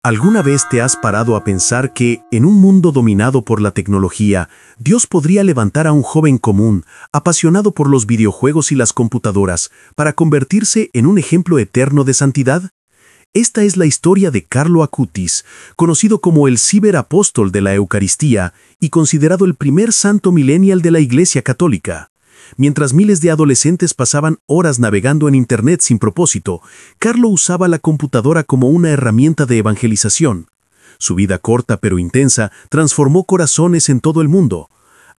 ¿Alguna vez te has parado a pensar que, en un mundo dominado por la tecnología, Dios podría levantar a un joven común, apasionado por los videojuegos y las computadoras, para convertirse en un ejemplo eterno de santidad? Esta es la historia de Carlo Acutis, conocido como el ciberapóstol de la Eucaristía y considerado el primer santo millennial de la Iglesia Católica. Mientras miles de adolescentes pasaban horas navegando en Internet sin propósito, Carlo usaba la computadora como una herramienta de evangelización. Su vida corta pero intensa transformó corazones en todo el mundo.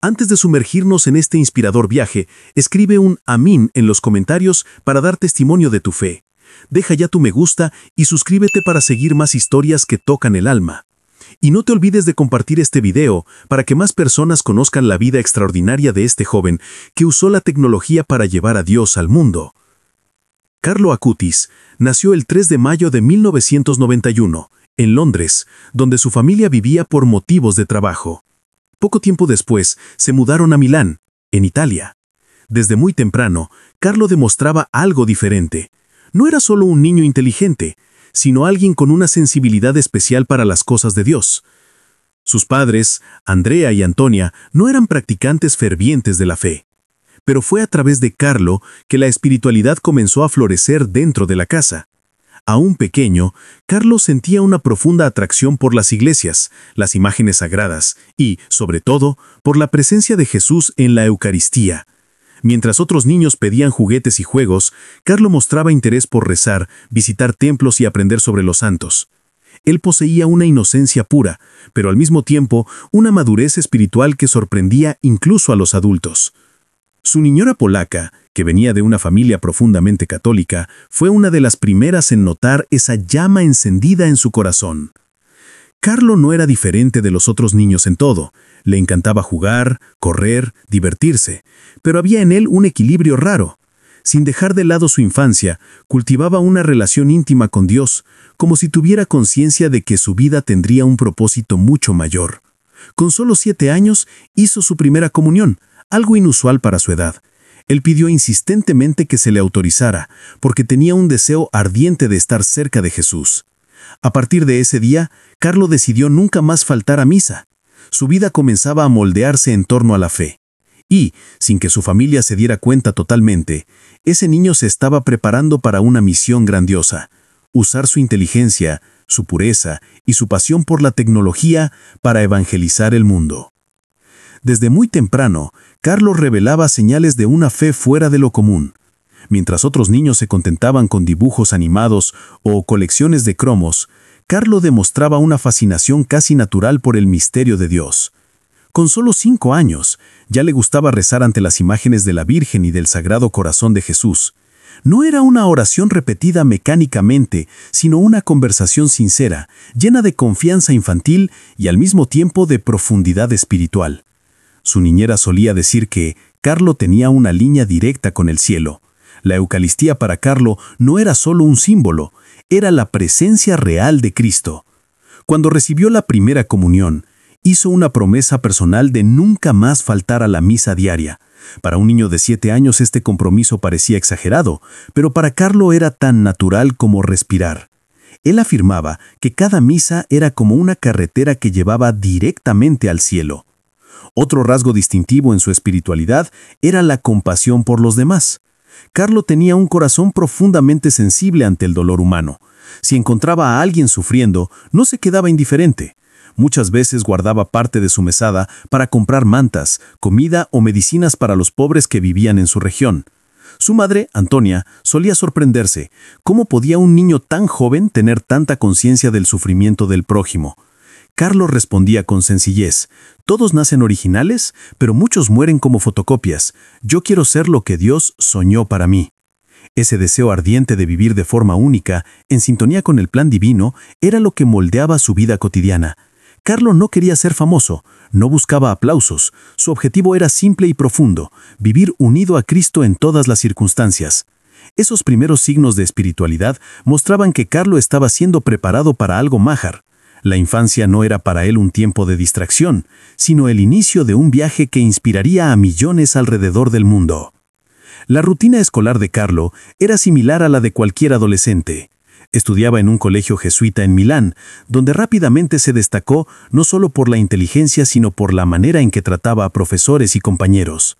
Antes de sumergirnos en este inspirador viaje, escribe un amén en los comentarios para dar testimonio de tu fe. Deja ya tu me gusta y suscríbete para seguir más historias que tocan el alma. Y no te olvides de compartir este video para que más personas conozcan la vida extraordinaria de este joven que usó la tecnología para llevar a Dios al mundo. Carlo Acutis nació el 3 de mayo de 1991, en Londres, donde su familia vivía por motivos de trabajo. Poco tiempo después, se mudaron a Milán, en Italia. Desde muy temprano, Carlo demostraba algo diferente. No era solo un niño inteligente, sino alguien con una sensibilidad especial para las cosas de Dios. Sus padres, Andrea y Antonia, no eran practicantes fervientes de la fe. Pero fue a través de Carlo que la espiritualidad comenzó a florecer dentro de la casa. Aún pequeño, Carlo sentía una profunda atracción por las iglesias, las imágenes sagradas y, sobre todo, por la presencia de Jesús en la Eucaristía. Mientras otros niños pedían juguetes y juegos, Carlo mostraba interés por rezar, visitar templos y aprender sobre los santos. Él poseía una inocencia pura, pero al mismo tiempo una madurez espiritual que sorprendía incluso a los adultos. Su niñera polaca, que venía de una familia profundamente católica, fue una de las primeras en notar esa llama encendida en su corazón. Carlo no era diferente de los otros niños en todo. Le encantaba jugar, correr, divertirse, pero había en él un equilibrio raro. Sin dejar de lado su infancia, cultivaba una relación íntima con Dios, como si tuviera conciencia de que su vida tendría un propósito mucho mayor. Con solo 7 años, hizo su primera comunión, algo inusual para su edad. Él pidió insistentemente que se le autorizara, porque tenía un deseo ardiente de estar cerca de Jesús. A partir de ese día, Carlo decidió nunca más faltar a misa. Su vida comenzaba a moldearse en torno a la fe. Y, sin que su familia se diera cuenta totalmente, ese niño se estaba preparando para una misión grandiosa: usar su inteligencia, su pureza y su pasión por la tecnología para evangelizar el mundo. Desde muy temprano, Carlo revelaba señales de una fe fuera de lo común. Mientras otros niños se contentaban con dibujos animados o colecciones de cromos, Carlo demostraba una fascinación casi natural por el misterio de Dios. Con solo 5 años, ya le gustaba rezar ante las imágenes de la Virgen y del Sagrado Corazón de Jesús. No era una oración repetida mecánicamente, sino una conversación sincera, llena de confianza infantil y al mismo tiempo de profundidad espiritual. Su niñera solía decir que Carlo tenía una línea directa con el cielo. La Eucaristía para Carlo no era solo un símbolo, era la presencia real de Cristo. Cuando recibió la primera comunión, hizo una promesa personal de nunca más faltar a la misa diaria. Para un niño de 7 años este compromiso parecía exagerado, pero para Carlo era tan natural como respirar. Él afirmaba que cada misa era como una carretera que llevaba directamente al cielo. Otro rasgo distintivo en su espiritualidad era la compasión por los demás. Carlo tenía un corazón profundamente sensible ante el dolor humano. Si encontraba a alguien sufriendo, no se quedaba indiferente. Muchas veces guardaba parte de su mesada para comprar mantas, comida o medicinas para los pobres que vivían en su región. Su madre, Antonia, solía sorprenderse. ¿Cómo podía un niño tan joven tener tanta conciencia del sufrimiento del prójimo? Carlo respondía con sencillez: todos nacen originales, pero muchos mueren como fotocopias. Yo quiero ser lo que Dios soñó para mí. Ese deseo ardiente de vivir de forma única, en sintonía con el plan divino, era lo que moldeaba su vida cotidiana. Carlo no quería ser famoso, no buscaba aplausos. Su objetivo era simple y profundo: vivir unido a Cristo en todas las circunstancias. Esos primeros signos de espiritualidad mostraban que Carlo estaba siendo preparado para algo mágico. La infancia no era para él un tiempo de distracción, sino el inicio de un viaje que inspiraría a millones alrededor del mundo. La rutina escolar de Carlo era similar a la de cualquier adolescente. Estudiaba en un colegio jesuita en Milán, donde rápidamente se destacó no solo por la inteligencia, sino por la manera en que trataba a profesores y compañeros.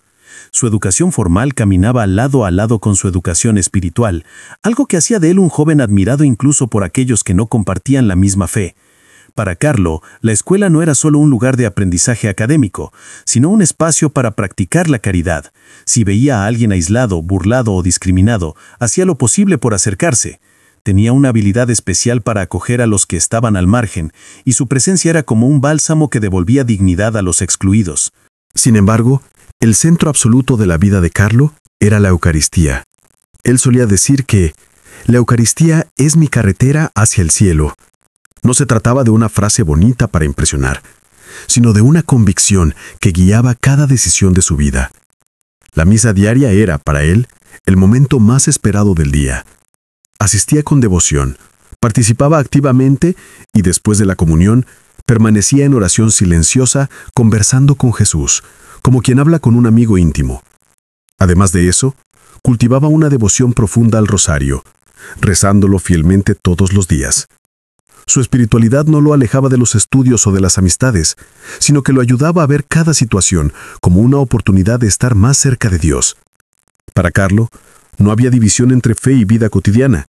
Su educación formal caminaba lado a lado con su educación espiritual, algo que hacía de él un joven admirado incluso por aquellos que no compartían la misma fe. Para Carlo, la escuela no era solo un lugar de aprendizaje académico, sino un espacio para practicar la caridad. Si veía a alguien aislado, burlado o discriminado, hacía lo posible por acercarse. Tenía una habilidad especial para acoger a los que estaban al margen, y su presencia era como un bálsamo que devolvía dignidad a los excluidos. Sin embargo, el centro absoluto de la vida de Carlo era la Eucaristía. Él solía decir que la Eucaristía es mi carretera hacia el cielo. No se trataba de una frase bonita para impresionar, sino de una convicción que guiaba cada decisión de su vida. La misa diaria era, para él, el momento más esperado del día. Asistía con devoción, participaba activamente y después de la comunión, permanecía en oración silenciosa conversando con Jesús, como quien habla con un amigo íntimo. Además de eso, cultivaba una devoción profunda al rosario, rezándolo fielmente todos los días. Su espiritualidad no lo alejaba de los estudios o de las amistades, sino que lo ayudaba a ver cada situación como una oportunidad de estar más cerca de Dios. Para Carlo, no había división entre fe y vida cotidiana.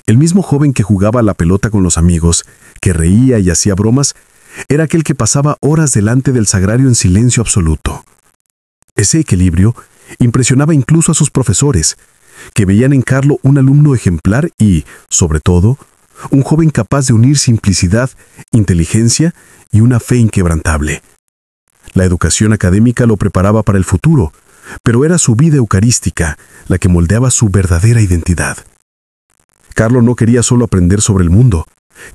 El mismo joven que jugaba a la pelota con los amigos, que reía y hacía bromas, era aquel que pasaba horas delante del sagrario en silencio absoluto. Ese equilibrio impresionaba incluso a sus profesores, que veían en Carlo un alumno ejemplar y, sobre todo, un joven capaz de unir simplicidad, inteligencia y una fe inquebrantable. La educación académica lo preparaba para el futuro, pero era su vida eucarística la que moldeaba su verdadera identidad. Carlo no quería solo aprender sobre el mundo,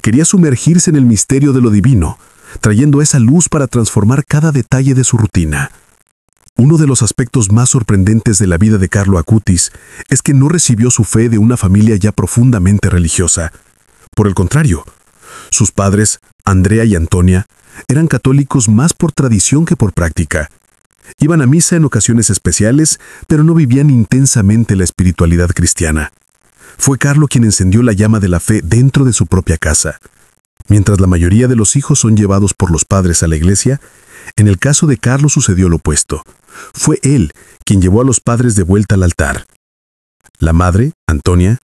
quería sumergirse en el misterio de lo divino, trayendo esa luz para transformar cada detalle de su rutina. Uno de los aspectos más sorprendentes de la vida de Carlo Acutis es que no recibió su fe de una familia ya profundamente religiosa. Por el contrario, sus padres, Andrea y Antonia, eran católicos más por tradición que por práctica. Iban a misa en ocasiones especiales, pero no vivían intensamente la espiritualidad cristiana. Fue Carlo quien encendió la llama de la fe dentro de su propia casa. Mientras la mayoría de los hijos son llevados por los padres a la iglesia, en el caso de Carlo sucedió lo opuesto. Fue él quien llevó a los padres de vuelta al altar. La madre, Antonia,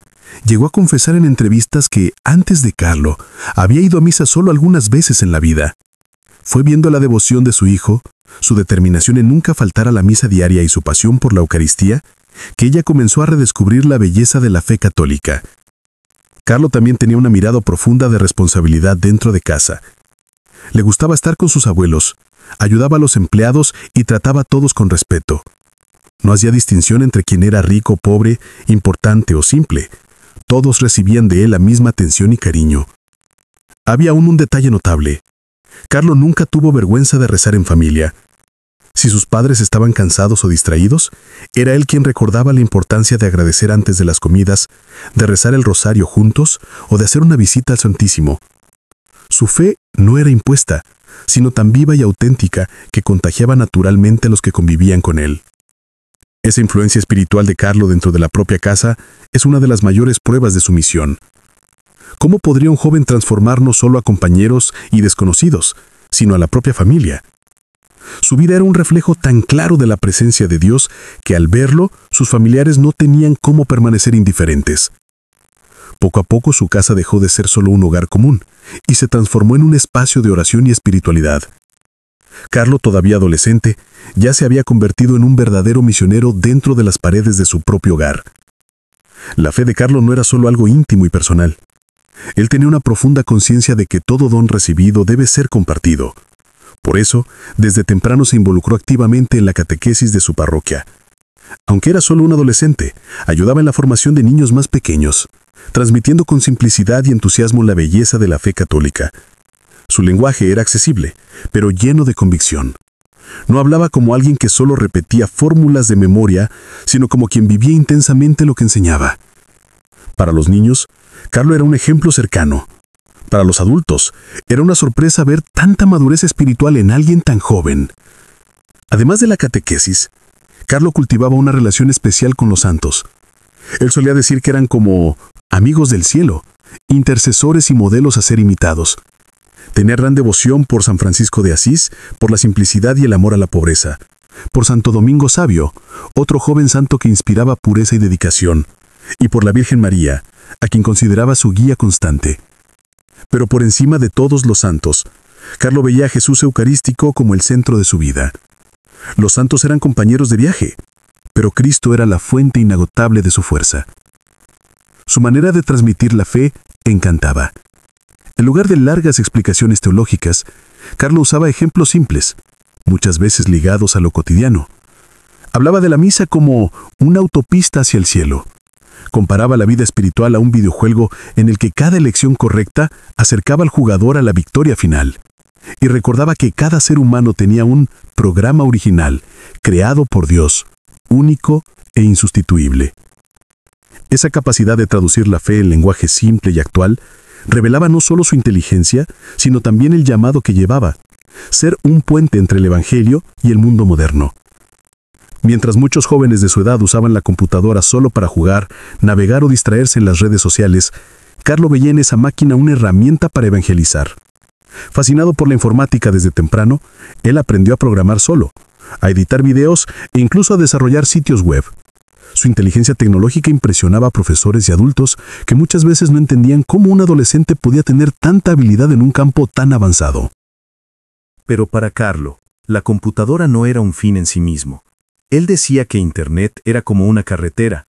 llegó a confesar en entrevistas que, antes de Carlo, había ido a misa solo algunas veces en la vida. Fue viendo la devoción de su hijo, su determinación en nunca faltar a la misa diaria y su pasión por la Eucaristía, que ella comenzó a redescubrir la belleza de la fe católica. Carlo también tenía una mirada profunda de responsabilidad dentro de casa. Le gustaba estar con sus abuelos, ayudaba a los empleados y trataba a todos con respeto. No hacía distinción entre quien era rico, pobre, importante o simple. Todos recibían de él la misma atención y cariño. Había aún un detalle notable. Carlo nunca tuvo vergüenza de rezar en familia. Si sus padres estaban cansados o distraídos, era él quien recordaba la importancia de agradecer antes de las comidas, de rezar el rosario juntos o de hacer una visita al Santísimo. Su fe no era impuesta, sino tan viva y auténtica que contagiaba naturalmente a los que convivían con él. Esa influencia espiritual de Carlo dentro de la propia casa es una de las mayores pruebas de su misión. ¿Cómo podría un joven transformar no solo a compañeros y desconocidos, sino a la propia familia? Su vida era un reflejo tan claro de la presencia de Dios que al verlo, sus familiares no tenían cómo permanecer indiferentes. Poco a poco su casa dejó de ser solo un hogar común y se transformó en un espacio de oración y espiritualidad. Carlo, todavía adolescente, ya se había convertido en un verdadero misionero dentro de las paredes de su propio hogar. La fe de Carlo no era solo algo íntimo y personal. Él tenía una profunda conciencia de que todo don recibido debe ser compartido. Por eso, desde temprano se involucró activamente en la catequesis de su parroquia. Aunque era solo un adolescente, ayudaba en la formación de niños más pequeños, transmitiendo con simplicidad y entusiasmo la belleza de la fe católica. Su lenguaje era accesible, pero lleno de convicción. No hablaba como alguien que solo repetía fórmulas de memoria, sino como quien vivía intensamente lo que enseñaba. Para los niños, Carlo era un ejemplo cercano. Para los adultos, era una sorpresa ver tanta madurez espiritual en alguien tan joven. Además de la catequesis, Carlo cultivaba una relación especial con los santos. Él solía decir que eran como amigos del cielo, intercesores y modelos a ser imitados. Tenía gran devoción por San Francisco de Asís, por la simplicidad y el amor a la pobreza. Por Santo Domingo Sabio, otro joven santo que inspiraba pureza y dedicación. Y por la Virgen María, a quien consideraba su guía constante. Pero por encima de todos los santos, Carlo veía a Jesús Eucarístico como el centro de su vida. Los santos eran compañeros de viaje, pero Cristo era la fuente inagotable de su fuerza. Su manera de transmitir la fe encantaba. En lugar de largas explicaciones teológicas, Carlo usaba ejemplos simples, muchas veces ligados a lo cotidiano. Hablaba de la misa como una autopista hacia el cielo. Comparaba la vida espiritual a un videojuego en el que cada elección correcta acercaba al jugador a la victoria final. Y recordaba que cada ser humano tenía un programa original, creado por Dios, único e insustituible. Esa capacidad de traducir la fe en lenguaje simple y actual revelaba no solo su inteligencia, sino también el llamado que llevaba, ser un puente entre el Evangelio y el mundo moderno. Mientras muchos jóvenes de su edad usaban la computadora solo para jugar, navegar o distraerse en las redes sociales, Carlo veía en esa máquina una herramienta para evangelizar. Fascinado por la informática desde temprano, él aprendió a programar solo, a editar videos e incluso a desarrollar sitios web. Su inteligencia tecnológica impresionaba a profesores y adultos que muchas veces no entendían cómo un adolescente podía tener tanta habilidad en un campo tan avanzado. Pero para Carlo, la computadora no era un fin en sí mismo. Él decía que Internet era como una carretera.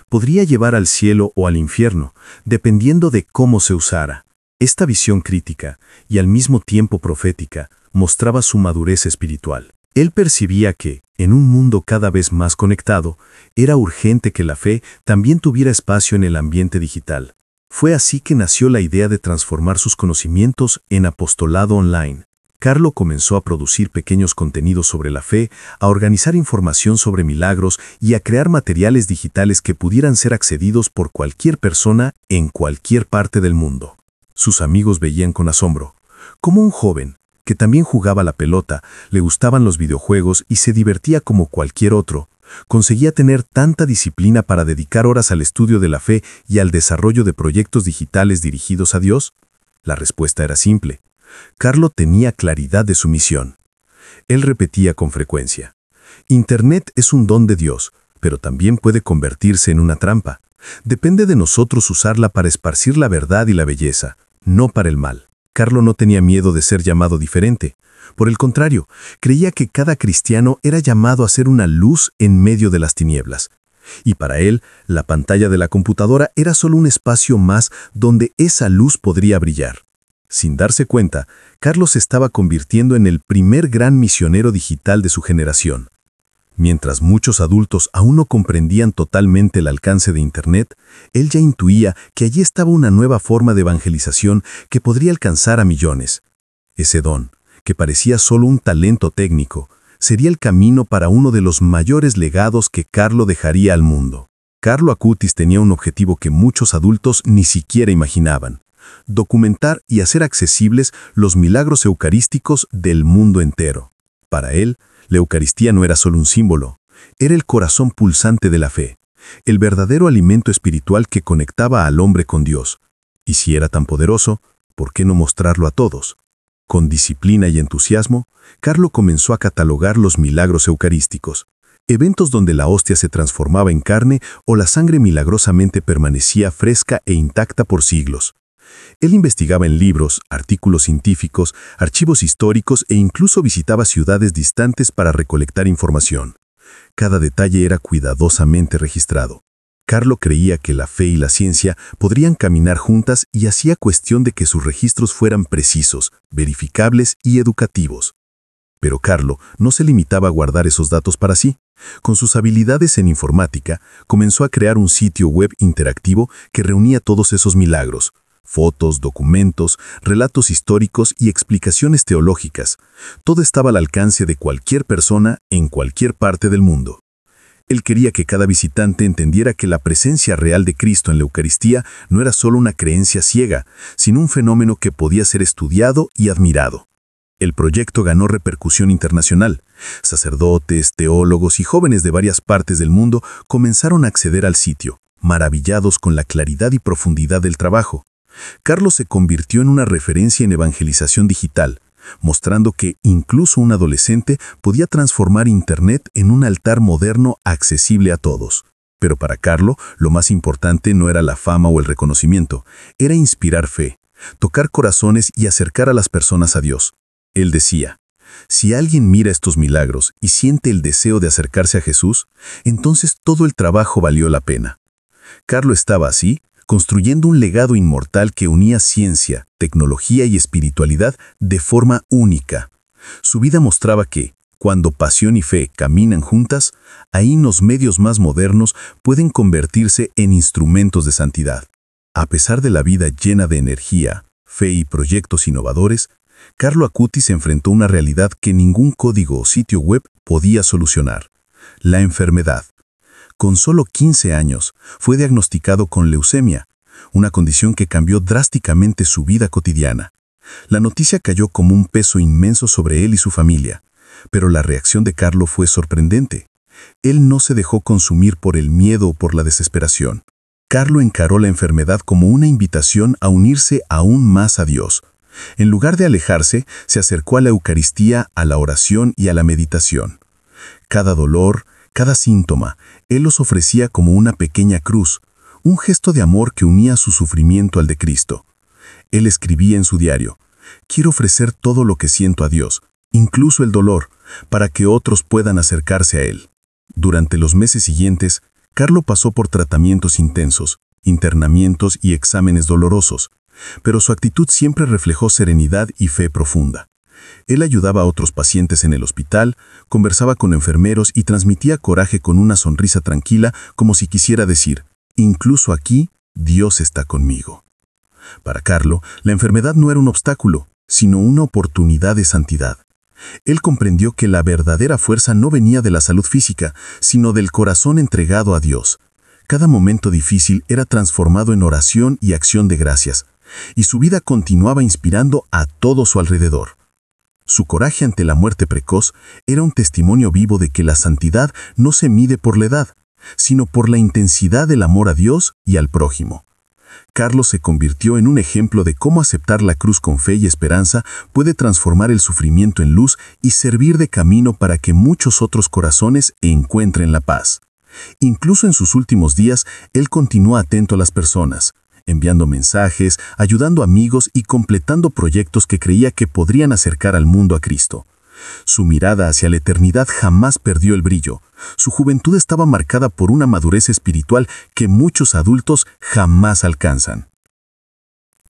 Podría llevar al cielo o al infierno, dependiendo de cómo se usara. Esta visión crítica, y al mismo tiempo profética, mostraba su madurez espiritual. Él percibía que, en un mundo cada vez más conectado, era urgente que la fe también tuviera espacio en el ambiente digital. Fue así que nació la idea de transformar sus conocimientos en apostolado online. Carlo comenzó a producir pequeños contenidos sobre la fe, a organizar información sobre milagros y a crear materiales digitales que pudieran ser accedidos por cualquier persona en cualquier parte del mundo. Sus amigos veían con asombro cómo un joven, que también jugaba a la pelota, le gustaban los videojuegos y se divertía como cualquier otro, conseguía tener tanta disciplina para dedicar horas al estudio de la fe y al desarrollo de proyectos digitales dirigidos a Dios. La respuesta era simple. Carlo tenía claridad de su misión. Él repetía con frecuencia: Internet es un don de Dios, pero también puede convertirse en una trampa. Depende de nosotros usarla para esparcir la verdad y la belleza, no para el mal. Carlo no tenía miedo de ser llamado diferente. Por el contrario, creía que cada cristiano era llamado a ser una luz en medio de las tinieblas. Y para él, la pantalla de la computadora era solo un espacio más donde esa luz podría brillar. Sin darse cuenta, Carlos se estaba convirtiendo en el primer gran misionero digital de su generación. Mientras muchos adultos aún no comprendían totalmente el alcance de Internet, él ya intuía que allí estaba una nueva forma de evangelización que podría alcanzar a millones. Ese don, que parecía solo un talento técnico, sería el camino para uno de los mayores legados que Carlo dejaría al mundo. Carlo Acutis tenía un objetivo que muchos adultos ni siquiera imaginaban: documentar y hacer accesibles los milagros eucarísticos del mundo entero. Para él, la Eucaristía no era solo un símbolo, era el corazón pulsante de la fe, el verdadero alimento espiritual que conectaba al hombre con Dios. Y si era tan poderoso, ¿por qué no mostrarlo a todos? Con disciplina y entusiasmo, Carlo comenzó a catalogar los milagros eucarísticos, eventos donde la hostia se transformaba en carne o la sangre milagrosamente permanecía fresca e intacta por siglos. Él investigaba en libros, artículos científicos, archivos históricos e incluso visitaba ciudades distantes para recolectar información. Cada detalle era cuidadosamente registrado. Carlo creía que la fe y la ciencia podrían caminar juntas y hacía cuestión de que sus registros fueran precisos, verificables y educativos. Pero Carlo no se limitaba a guardar esos datos para sí. Con sus habilidades en informática, comenzó a crear un sitio web interactivo que reunía todos esos milagros: fotos, documentos, relatos históricos y explicaciones teológicas. Todo estaba al alcance de cualquier persona en cualquier parte del mundo. Él quería que cada visitante entendiera que la presencia real de Cristo en la Eucaristía no era solo una creencia ciega, sino un fenómeno que podía ser estudiado y admirado. El proyecto ganó repercusión internacional. Sacerdotes, teólogos y jóvenes de varias partes del mundo comenzaron a acceder al sitio, maravillados con la claridad y profundidad del trabajo. Carlos se convirtió en una referencia en evangelización digital, mostrando que incluso un adolescente podía transformar Internet en un altar moderno accesible a todos. Pero para Carlo, lo más importante no era la fama o el reconocimiento, era inspirar fe, tocar corazones y acercar a las personas a Dios. Él decía, si alguien mira estos milagros y siente el deseo de acercarse a Jesús, entonces todo el trabajo valió la pena. Carlo estaba así, construyendo un legado inmortal que unía ciencia, tecnología y espiritualidad de forma única. Su vida mostraba que, cuando pasión y fe caminan juntas, ahí los medios más modernos pueden convertirse en instrumentos de santidad. A pesar de la vida llena de energía, fe y proyectos innovadores, Carlo Acutis enfrentó una realidad que ningún código o sitio web podía solucionar: la enfermedad. Con solo 15 años, fue diagnosticado con leucemia, una condición que cambió drásticamente su vida cotidiana. La noticia cayó como un peso inmenso sobre él y su familia, pero la reacción de Carlo fue sorprendente. Él no se dejó consumir por el miedo o por la desesperación. Carlo encaró la enfermedad como una invitación a unirse aún más a Dios. En lugar de alejarse, se acercó a la Eucaristía, a la oración y a la meditación. Cada dolor, cada síntoma, él los ofrecía como una pequeña cruz, un gesto de amor que unía su sufrimiento al de Cristo. Él escribía en su diario, «Quiero ofrecer todo lo que siento a Dios, incluso el dolor, para que otros puedan acercarse a Él». Durante los meses siguientes, Carlo pasó por tratamientos intensos, internamientos y exámenes dolorosos, pero su actitud siempre reflejó serenidad y fe profunda. Él ayudaba a otros pacientes en el hospital, conversaba con enfermeros y transmitía coraje con una sonrisa tranquila, como si quisiera decir, «Incluso aquí, Dios está conmigo». Para Carlo, la enfermedad no era un obstáculo, sino una oportunidad de santidad. Él comprendió que la verdadera fuerza no venía de la salud física, sino del corazón entregado a Dios. Cada momento difícil era transformado en oración y acción de gracias, y su vida continuaba inspirando a todo su alrededor. Su coraje ante la muerte precoz era un testimonio vivo de que la santidad no se mide por la edad, sino por la intensidad del amor a Dios y al prójimo. Carlos se convirtió en un ejemplo de cómo aceptar la cruz con fe y esperanza puede transformar el sufrimiento en luz y servir de camino para que muchos otros corazones encuentren la paz. Incluso en sus últimos días, él continuó atento a las personas, enviando mensajes, ayudando amigos y completando proyectos que creía que podrían acercar al mundo a Cristo. Su mirada hacia la eternidad jamás perdió el brillo. Su juventud estaba marcada por una madurez espiritual que muchos adultos jamás alcanzan.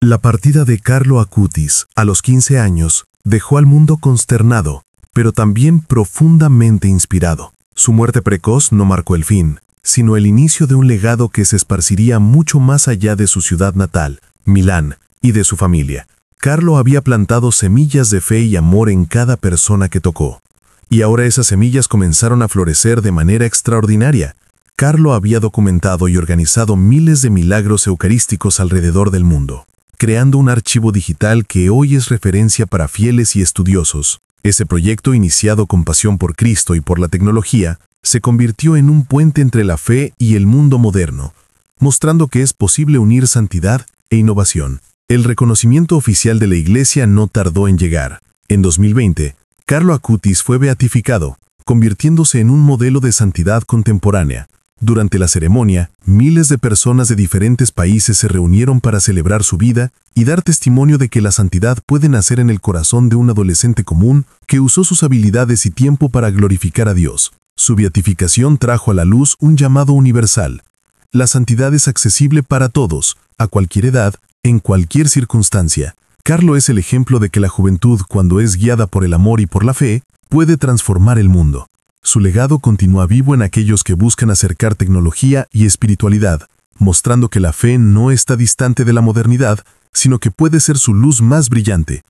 La partida de Carlo Acutis, a los 15 años, dejó al mundo consternado, pero también profundamente inspirado. Su muerte precoz no marcó el fin, sino el inicio de un legado que se esparciría mucho más allá de su ciudad natal, Milán, y de su familia. Carlo había plantado semillas de fe y amor en cada persona que tocó, y ahora esas semillas comenzaron a florecer de manera extraordinaria. Carlo había documentado y organizado miles de milagros eucarísticos alrededor del mundo, creando un archivo digital que hoy es referencia para fieles y estudiosos. Ese proyecto, iniciado con pasión por Cristo y por la tecnología, se convirtió en un puente entre la fe y el mundo moderno, mostrando que es posible unir santidad e innovación. El reconocimiento oficial de la Iglesia no tardó en llegar. En 2020, Carlo Acutis fue beatificado, convirtiéndose en un modelo de santidad contemporánea. Durante la ceremonia, miles de personas de diferentes países se reunieron para celebrar su vida y dar testimonio de que la santidad puede nacer en el corazón de un adolescente común que usó sus habilidades y tiempo para glorificar a Dios. Su beatificación trajo a la luz un llamado universal. La santidad es accesible para todos, a cualquier edad, en cualquier circunstancia. Carlo es el ejemplo de que la juventud, cuando es guiada por el amor y por la fe, puede transformar el mundo. Su legado continúa vivo en aquellos que buscan acercar tecnología y espiritualidad, mostrando que la fe no está distante de la modernidad, sino que puede ser su luz más brillante.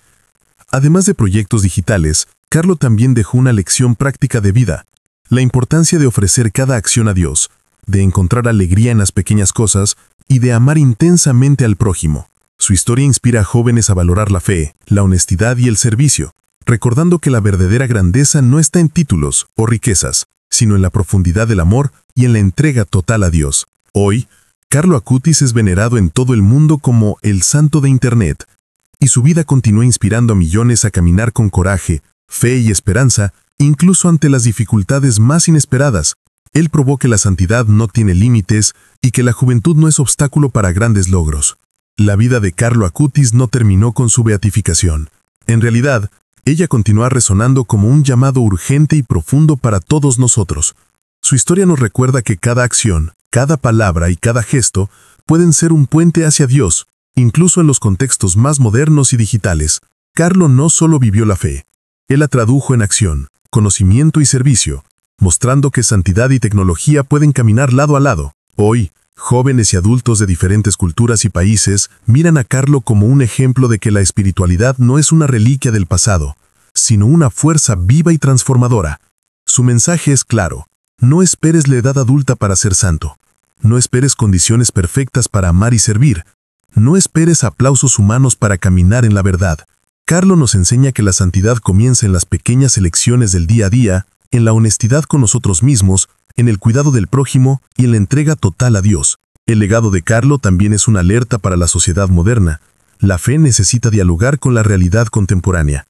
Además de proyectos digitales, Carlo también dejó una lección práctica de vida: la importancia de ofrecer cada acción a Dios, de encontrar alegría en las pequeñas cosas y de amar intensamente al prójimo. Su historia inspira a jóvenes a valorar la fe, la honestidad y el servicio, recordando que la verdadera grandeza no está en títulos o riquezas, sino en la profundidad del amor y en la entrega total a Dios. Hoy, Carlo Acutis es venerado en todo el mundo como el santo de Internet, y su vida continúa inspirando a millones a caminar con coraje, fe y esperanza, incluso ante las dificultades más inesperadas. Él probó que la santidad no tiene límites y que la juventud no es obstáculo para grandes logros. La vida de Carlo Acutis no terminó con su beatificación. En realidad, ella continúa resonando como un llamado urgente y profundo para todos nosotros. Su historia nos recuerda que cada acción, cada palabra y cada gesto pueden ser un puente hacia Dios, incluso en los contextos más modernos y digitales. Carlo no solo vivió la fe, él la tradujo en acción, conocimiento y servicio, mostrando que santidad y tecnología pueden caminar lado a lado. Hoy, jóvenes y adultos de diferentes culturas y países miran a Carlo como un ejemplo de que la espiritualidad no es una reliquia del pasado, sino una fuerza viva y transformadora. Su mensaje es claro: no esperes la edad adulta para ser santo. No esperes condiciones perfectas para amar y servir. No esperes aplausos humanos para caminar en la verdad. Carlo nos enseña que la santidad comienza en las pequeñas elecciones del día a día, en la honestidad con nosotros mismos, en el cuidado del prójimo y en la entrega total a Dios. El legado de Carlo también es una alerta para la sociedad moderna. La fe necesita dialogar con la realidad contemporánea.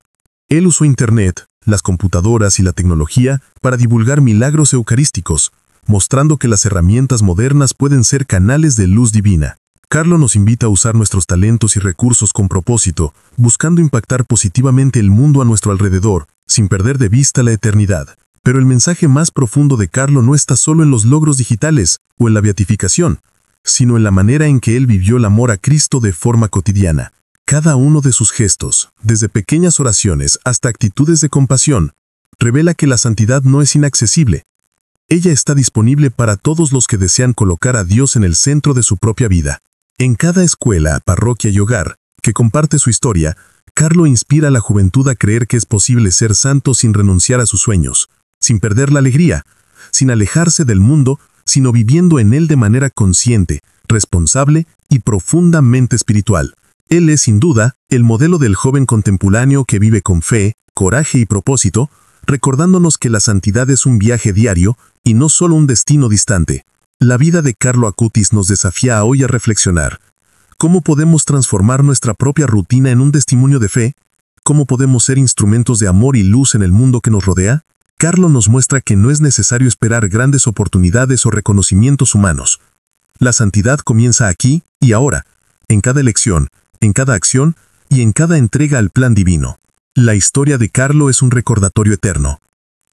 Él usó Internet, las computadoras y la tecnología para divulgar milagros eucarísticos, mostrando que las herramientas modernas pueden ser canales de luz divina. Carlo nos invita a usar nuestros talentos y recursos con propósito, buscando impactar positivamente el mundo a nuestro alrededor, sin perder de vista la eternidad. Pero el mensaje más profundo de Carlo no está solo en los logros digitales o en la beatificación, sino en la manera en que él vivió el amor a Cristo de forma cotidiana. Cada uno de sus gestos, desde pequeñas oraciones hasta actitudes de compasión, revela que la santidad no es inaccesible. Ella está disponible para todos los que desean colocar a Dios en el centro de su propia vida. En cada escuela, parroquia y hogar que comparte su historia, Carlo inspira a la juventud a creer que es posible ser santo sin renunciar a sus sueños, sin perder la alegría, sin alejarse del mundo, sino viviendo en él de manera consciente, responsable y profundamente espiritual. Él es, sin duda, el modelo del joven contemporáneo que vive con fe, coraje y propósito, recordándonos que la santidad es un viaje diario y no solo un destino distante. La vida de Carlo Acutis nos desafía hoy a reflexionar. ¿Cómo podemos transformar nuestra propia rutina en un testimonio de fe? ¿Cómo podemos ser instrumentos de amor y luz en el mundo que nos rodea? Carlo nos muestra que no es necesario esperar grandes oportunidades o reconocimientos humanos. La santidad comienza aquí y ahora, en cada elección, en cada acción y en cada entrega al plan divino. La historia de Carlo es un recordatorio eterno.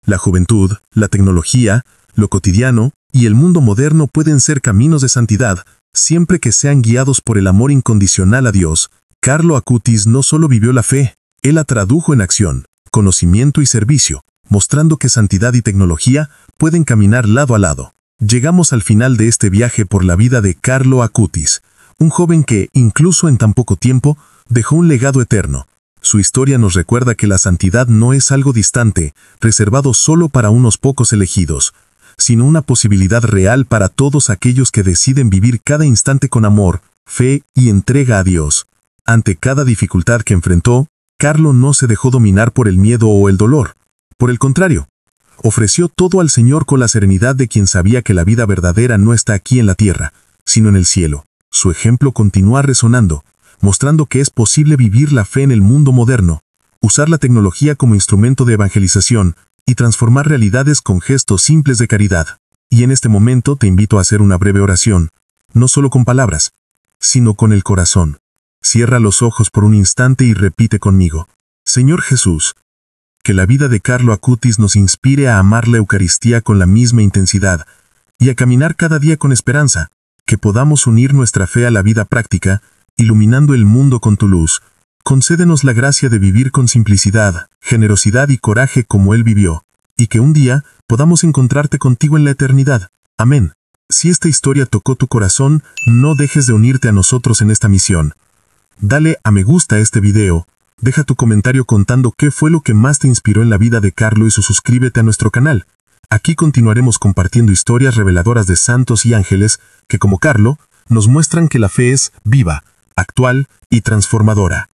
La juventud, la tecnología, lo cotidiano y el mundo moderno pueden ser caminos de santidad, siempre que sean guiados por el amor incondicional a Dios. Carlo Acutis no solo vivió la fe, él la tradujo en acción, conocimiento y servicio, mostrando que santidad y tecnología pueden caminar lado a lado. Llegamos al final de este viaje por la vida de Carlo Acutis, un joven que, incluso en tan poco tiempo, dejó un legado eterno. Su historia nos recuerda que la santidad no es algo distante, reservado solo para unos pocos elegidos, sino una posibilidad real para todos aquellos que deciden vivir cada instante con amor, fe y entrega a Dios. Ante cada dificultad que enfrentó, Carlo no se dejó dominar por el miedo o el dolor. Por el contrario, ofreció todo al Señor con la serenidad de quien sabía que la vida verdadera no está aquí en la tierra, sino en el cielo. Su ejemplo continúa resonando, mostrando que es posible vivir la fe en el mundo moderno, usar la tecnología como instrumento de evangelización y transformar realidades con gestos simples de caridad. Y en este momento te invito a hacer una breve oración, no solo con palabras, sino con el corazón. Cierra los ojos por un instante y repite conmigo: Señor Jesús, que la vida de Carlo Acutis nos inspire a amar la Eucaristía con la misma intensidad y a caminar cada día con esperanza, que podamos unir nuestra fe a la vida práctica, iluminando el mundo con tu luz. Concédenos la gracia de vivir con simplicidad, generosidad y coraje como Él vivió, y que un día podamos encontrarte contigo en la eternidad. Amén. Si esta historia tocó tu corazón, no dejes de unirte a nosotros en esta misión. Dale a me gusta a este video, deja tu comentario contando qué fue lo que más te inspiró en la vida de Carlo y suscríbete a nuestro canal. Aquí continuaremos compartiendo historias reveladoras de santos y ángeles que, como Carlo, nos muestran que la fe es viva, actual y transformadora.